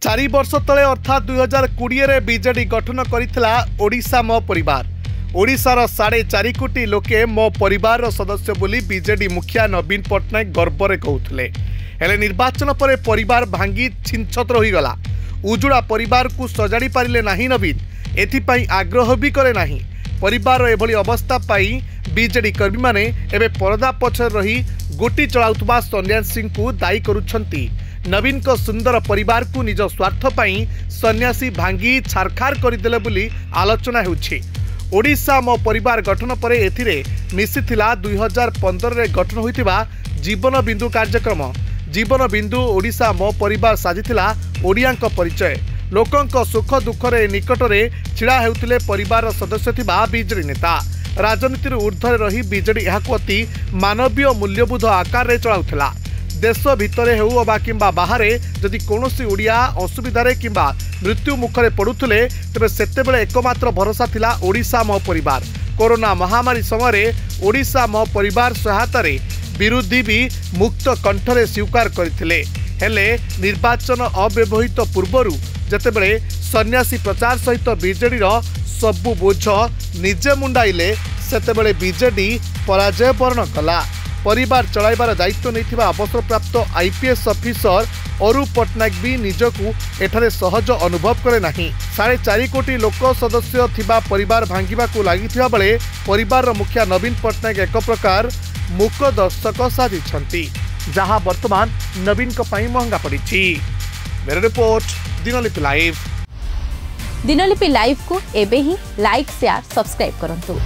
4 वर्ष तले अर्थात 2020 रे बीजेडी गठन करितला ओडिशा मो परिवार। ओडिशार 4.5 कोटी लोके मो परिवार सदस्य बोली बीजेडी मुखिया नवीन पट्टनायक गर्व कहते। हेले निर्वाचन पर परिवार भांगी छिनछत्र हो गला। उजुड़ा परिवार को सजाड़ी पारिले नहीं नवीन, एथिपाई आग्रह भी करे नहीं। परिवार एभली अवस्था पाई बीजेडी कर्मी माने एबे परदा पछर रही गोटी चलाउतबा सन्यासी को दायी करुछंती। नवीन को सुंदर परिवार को निज स्वार्थ पाई सन्यासी भांगी छारखार करदेले बोली आलोचना हेउछि। ओडिशा मो परिवार गठन पर एथिरे मिसिथिला 2015 रे गठन होइतिबा जीवन बिंदु कार्यक्रम। जीवन बिंदु ओडिशा मो परिवार साजिथिला ओडियांक परिचय। लोकंक सुख दुख रे निकट रे छिड़ा हेउतिले परिवार सदस्य थिबा बीजेडी नेता। राजनीतिर ऊर्ध्वरे रही बीजेडी एहाकु अति मानवीय मूल्यबोध आकार रे चलाउथिला। देश भितरे हेउ अबा किंबा बाहरे जदि कोनोसी ओडिया असुविधारे किंबा मृत्यु मुखरे पड़ुथिले तबे सेतेबेले एकमात्र भरोसा थिला ओडिशा मो परिवार। कोरोना महामारी समय ओडिशा मो परिवार सहायतारे विरोधी भी मुक्त कंठरे स्वीकार करथिले। हेले निर्वाचन अव्यवहित पूर्वरु जतेबेले सन्यासी प्रचार सहित बीजेडी सबु बोझ निजे मुंडाइले सेतेबेले बीजेडी पराजय वर्ण कला। परिवार चलाइबार दायित्व नहीं अवसरप्राप्त आईपीएस ऑफिसर अरूप पट्टनायक भी निजकू एठारे सहज अनुभव करे नहीं। 4.5 कोटी लोक सदस्य थिबा परिवार भांगिबा को लागिथिबा बेले परिवार मुखिया नवीन पट्टनायक एक प्रकार मूक दर्शक साजिछंती, जहां वर्तमान नवीन को पई महंगा पड़िछि। मेरे report Dinalipi live. Dinalipi live को एबे ही लाइक शेयर सब्सक्राइब करंतु।